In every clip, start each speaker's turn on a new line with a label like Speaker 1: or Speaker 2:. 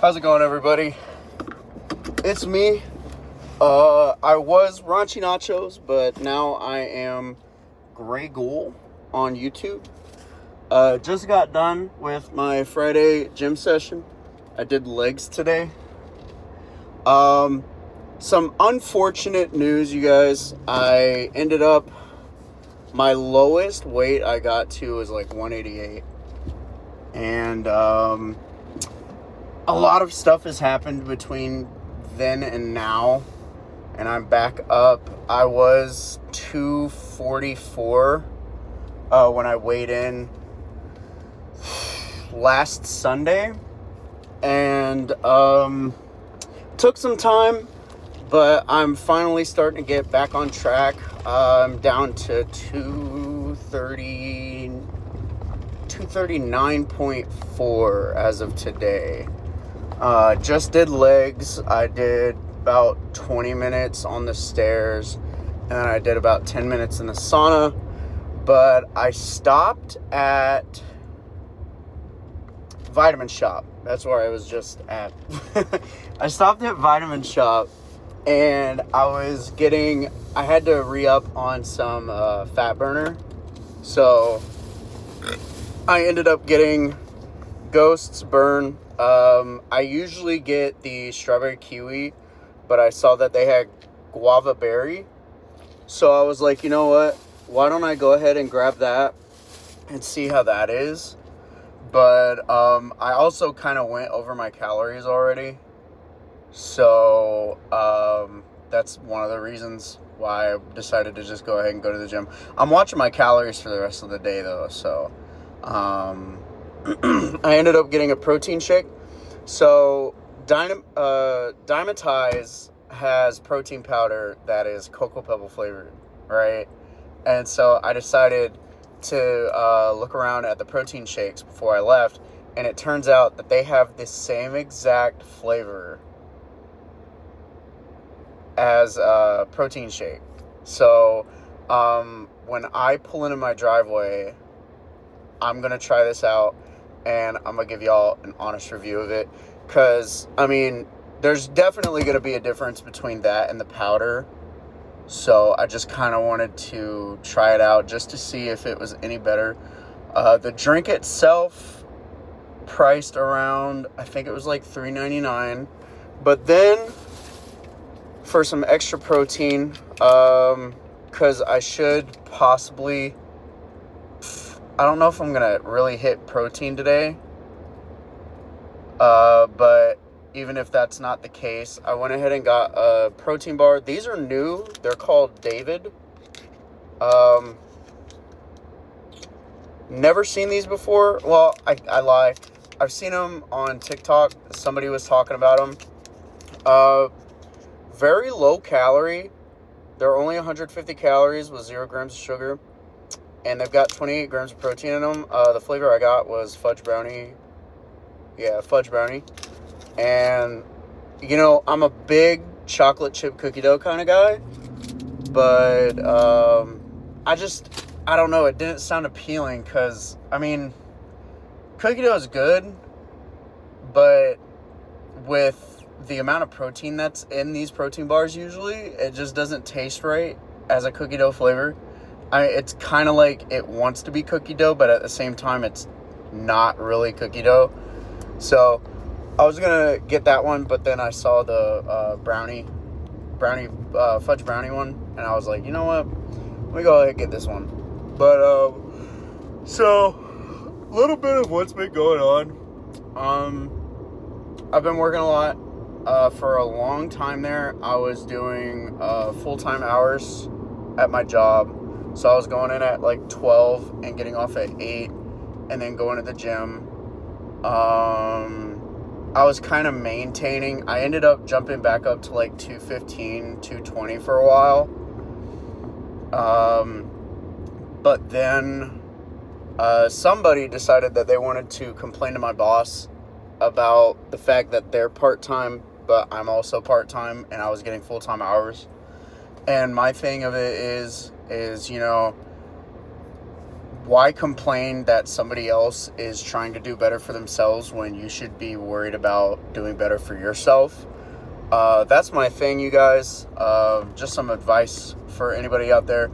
Speaker 1: How's it going, everybody? It's me. I was Raunchy Nachos, but now I am Gray Ghoul on YouTube. Just got done with my Friday gym session. I did legs today. Some unfortunate news, you guys. I ended up, my lowest weight I got to was like 188. And, a lot of stuff has happened between then and now, and I'm back up. I was 244 when I weighed in last Sunday, and took some time, but I'm finally starting to get back on track. I'm down to 239.4 as of today. Just did legs. I did about 20 minutes on the stairs, and then I did about 10 minutes in the sauna, but I stopped at Vitamin Shop. That's where I was just at. I stopped at Vitamin Shop, and I had to re-up on some fat burner, so I ended up getting Ghosts Burn. I usually get the strawberry kiwi, but I saw that they had guava berry. So I was like, you know what? Why don't I go ahead and grab that and see how that is? But I also kind of went over my calories already. So that's one of the reasons why I decided to just go ahead and go to the gym. I'm watching my calories for the rest of the day, though. So I ended up getting a protein shake. So Dymatize has protein powder that is cocoa pebble flavored, right? And so I decided to look around at the protein shakes before I left, and it turns out that they have the same exact flavor as a protein shake. So when I pull into my driveway, I'm going to try this out, and I'm going to give y'all an honest review of it. Because, I mean, there's definitely going to be a difference between that and the powder. So I just kind of wanted to try it out just to see if it was any better. The drink itself priced around, I think it was like $3.99. But then, for some extra protein, because I should possibly... I don't know if I'm going to really hit protein today. But even if that's not the case, I went ahead and got a protein bar. These are new. They're called David. Never seen these before. Well, I lie. I've seen them on TikTok. Somebody was talking about them. Very low calorie. They're only 150 calories with 0 grams of sugar. And they've got 28 grams of protein in them. The flavor I got was fudge brownie. Yeah, fudge brownie. And, you know, I'm a big chocolate chip cookie dough kind of guy. But, I don't know. It didn't sound appealing because, I mean, cookie dough is good. But with the amount of protein that's in these protein bars usually, it just doesn't taste right as a cookie dough flavor. It's kind of like it wants to be cookie dough, but at the same time, it's not really cookie dough. So, I was going to get that one, but then I saw the fudge brownie one, and I was like, you know what? Let me go ahead and get this one. But, so, a little bit of what's been going on. I've been working a lot. For a long time there, I was doing full-time hours at my job. So I was going in at like 12 and getting off at 8 and then going to the gym. I was kind of maintaining. I ended up jumping back up to like 215, 220 for a while. But then somebody decided that they wanted to complain to my boss about the fact that they're part-time, but I'm also part-time, and I was getting full-time hours. And my thing of it is, you know, why complain that somebody else is trying to do better for themselves when you should be worried about doing better for yourself? That's my thing, you guys. Just some advice for anybody out there.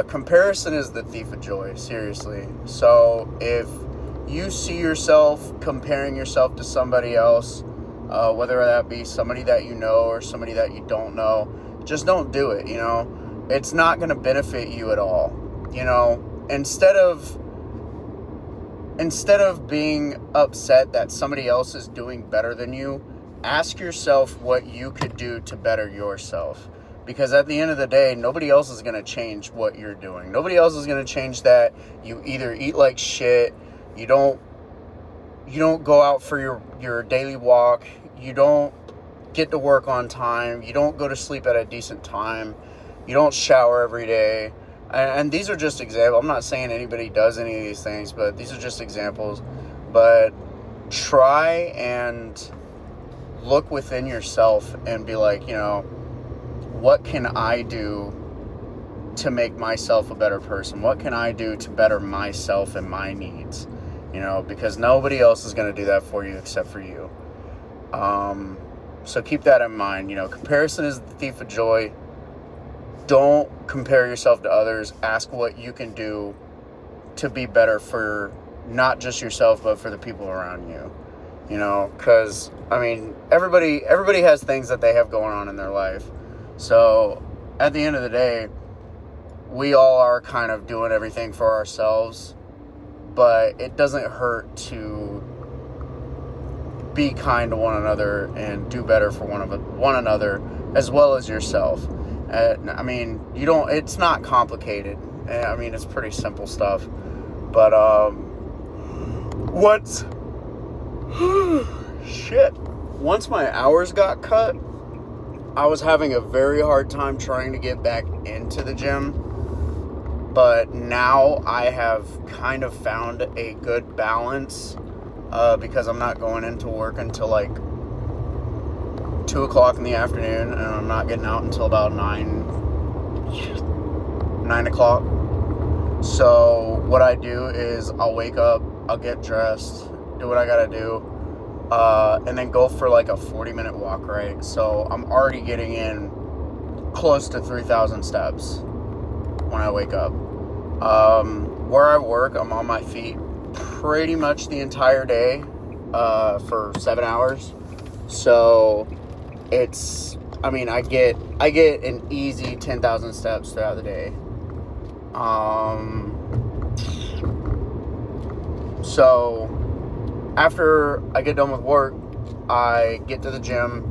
Speaker 1: Comparison is the thief of joy, seriously. So if you see yourself comparing yourself to somebody else, whether that be somebody that you know or somebody that you don't know, just don't do it, It's not going to benefit you at all, Instead of being upset that somebody else is doing better than you, ask yourself what you could do to better yourself. Because at the end of the day, nobody else is going to change what you're doing. Nobody else is going to change that you either eat like shit, you don't go out for your daily walk, you don't get to work on time, you don't go to sleep at a decent time, you don't shower every day. And these are just examples. I'm not saying anybody does any of these things, but these are just examples. But try and look within yourself and be like, what can I do to make myself a better person? What can I do to better myself and my needs? Because nobody else is going to do that for you except for you. So keep that in mind. Comparison is the thief of joy. Don't compare yourself to others. Ask what you can do to be better for not just yourself, but for the people around you. Because, everybody has things that they have going on in their life. So, at the end of the day, we all are kind of doing everything for ourselves, but it doesn't hurt to be kind to one another and do better for one another as well as yourself. It's not complicated. It's pretty simple stuff. But, once my hours got cut, I was having a very hard time trying to get back into the gym. But now I have kind of found a good balance, because I'm not going into work until like 2 o'clock in the afternoon, and I'm not getting out until about 9 o'clock. So what I do is I'll wake up, I'll get dressed, do what I gotta do, and then go for like a 40-minute walk, right? So I'm already getting in close to 3,000 steps when I wake up. Where I work, I'm on my feet pretty much the entire day, for 7 hours. So I get an easy 10,000 steps throughout the day. So after I get done with work, I get to the gym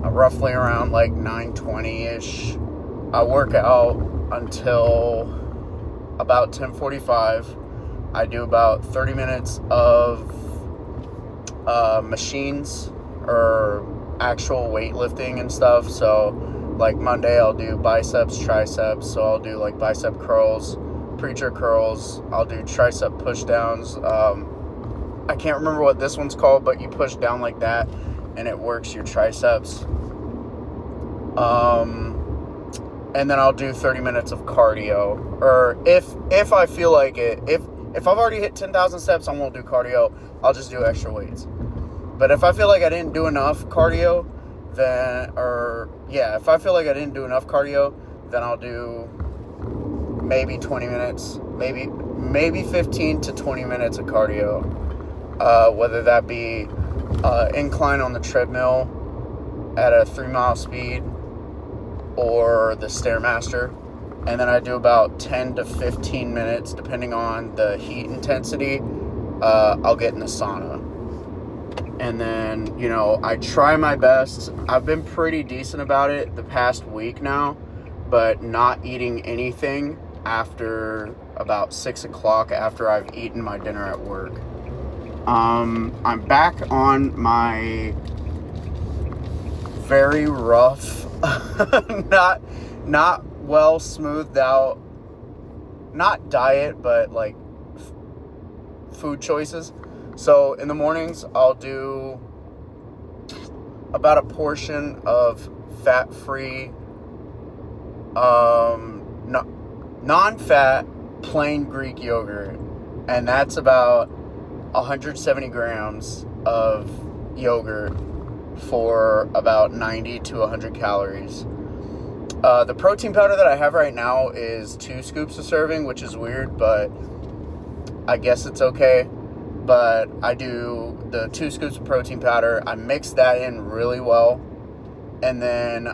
Speaker 1: roughly around like 9:20-ish. I work out until about 10:45. I do about 30 minutes of machines or actual weightlifting and stuff. So like Monday I'll do biceps, triceps. So I'll do like bicep curls, preacher curls. I'll do tricep push downs. I can't remember what this one's called, but you push down like that and it works your triceps. And then I'll do 30 minutes of cardio. Or if I feel like it, if I've already hit 10,000 steps, I won't do cardio. I'll just do extra weights. But if I feel like I didn't do enough cardio, then I'll do maybe 20 minutes, maybe 15 to 20 minutes of cardio. Whether that be incline on the treadmill at a 3-mile speed or the Stairmaster. And then I do about 10 to 15 minutes, depending on the heat intensity. I'll get in the sauna. And then, I try my best. I've been pretty decent about it the past week now, but not eating anything after about 6 o'clock after I've eaten my dinner at work. I'm back on my very rough, not well smoothed out, not diet, but like food choices. So in the mornings, I'll do about a portion of fat-free, non-fat plain Greek yogurt, and that's about 170 grams of yogurt for about 90 to 100 calories. The protein powder that I have right now is 2 scoops a serving, which is weird, but I guess it's okay. But I do the 2 scoops of protein powder. I mix that in really well. And then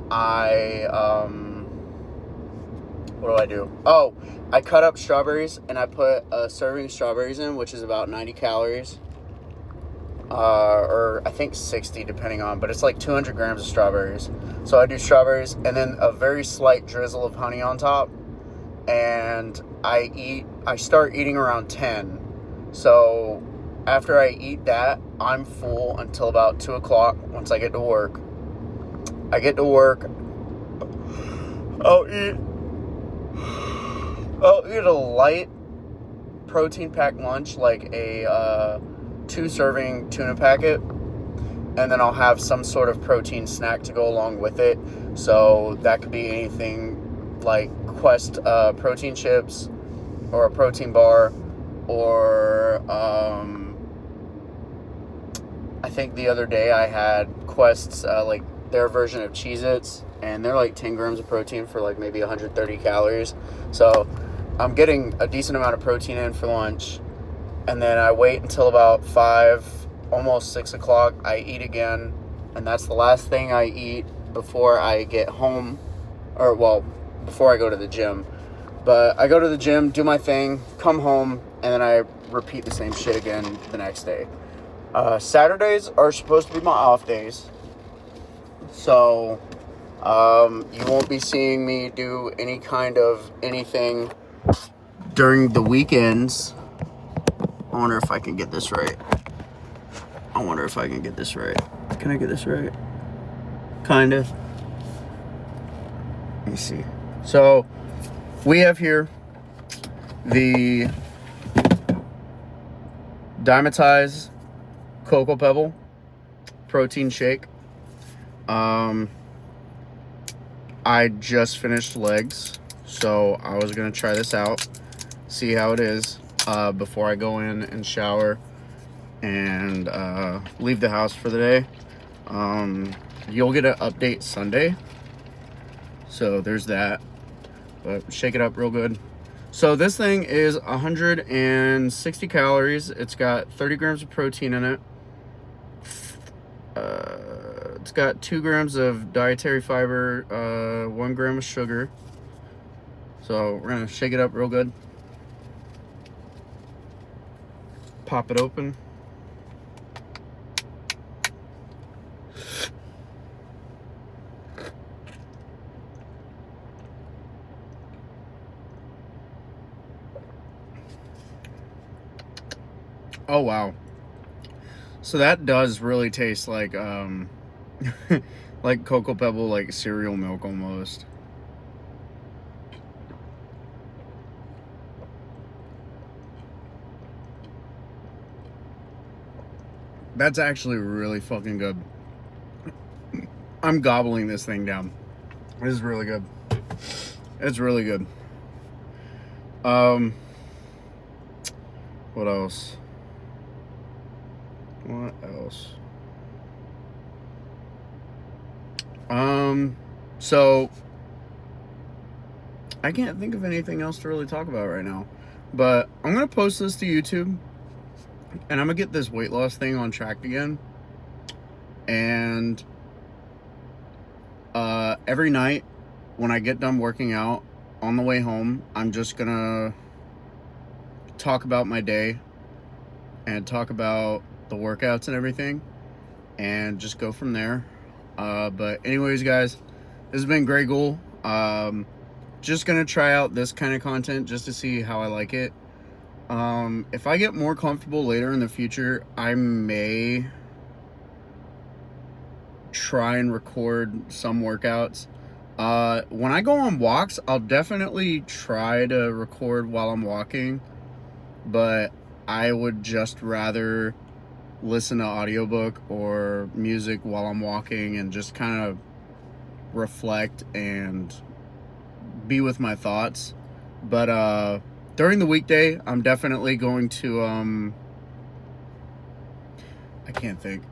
Speaker 1: what do I do? Oh, I cut up strawberries and I put a serving of strawberries in, which is about 90 calories. Or I think 60 depending on, but it's like 200 grams of strawberries. So I do strawberries and then a very slight drizzle of honey on top. And I start eating around 10. So after I eat that, I'm full until about 2 o'clock once I get to work. I'll eat a light protein packed lunch, like a 2 serving tuna packet, and then I'll have some sort of protein snack to go along with it. So that could be anything like Quest protein chips or a protein bar, or I think the other day I had Quest's like their version of Cheez-Its, and they're like 10 grams of protein for like maybe 130 calories. So I'm getting a decent amount of protein in for lunch. And then I wait until about 5, almost 6 o'clock. I eat again. And that's the last thing I eat before I get home. Or, well, before I go to the gym. But I go to the gym, do my thing, come home, and then I repeat the same shit again the next day. Saturdays are supposed to be my off days. So, you won't be seeing me do any kind of anything during the weekends. I wonder if I can get this right. Can I get this right? Kind of. Let me see. So, we have here the Dimetize Cocoa Pebble protein shake. I just finished legs, so I was going to try this out, see how it is, before I go in and shower and leave the house for the day. You'll get an update Sunday, so there's that, but shake it up real good. So this thing is 160 calories. It's got 30 grams of protein in it. It's got 2 grams of dietary fiber, 1 gram of sugar. So we're gonna shake it up real good. Pop it open. Oh wow. So that does really taste like like Cocoa Pebble, like cereal milk almost. That's actually really fucking good. I'm gobbling this thing down. This is really good. It's really good. What else? So I can't think of anything else to really talk about right now, but I'm gonna post this to YouTube, and I'm gonna get this weight loss thing on track again. And every night when I get done working out on the way home, I'm just gonna talk about my day and talk about the workouts and everything, and just go from there. But anyways, guys, this has been Grey Ghoul. Just gonna try out this kind of content just to see how I like it. If I get more comfortable later in the future, I may try and record some workouts. When I go on walks, I'll definitely try to record while I'm walking, but I would just rather listen to audiobook or music while I'm walking and just kind of reflect and be with my thoughts. But during the weekday, I'm definitely going to, I can't think.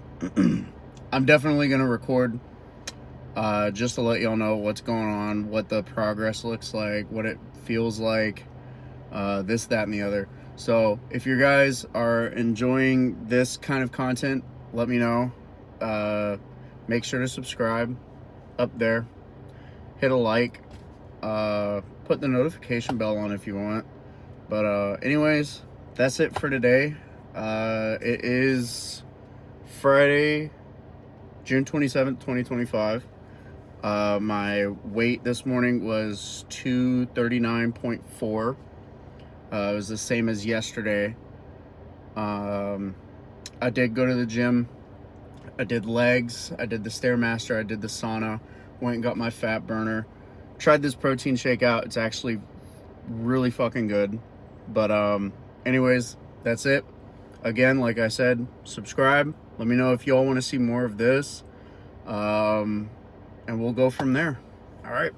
Speaker 1: I'm definitely going to record, just to let y'all know what's going on, what the progress looks like, what it feels like, this, that, and the other. So if you guys are enjoying this kind of content, let me know. Make sure to subscribe up there. Hit a like. Put the notification bell on if you want. But anyways, that's it for today. It is Friday, June 27th, 2025. My weight this morning was 239.4. It was the same as yesterday. I did go to the gym. I did legs. I did the Stairmaster. I did the sauna. Went and got my fat burner. Tried this protein shake out. It's actually really fucking good. But anyways, that's it. Again, like I said, subscribe. Let me know if y'all want to see more of this. And we'll go from there. All right.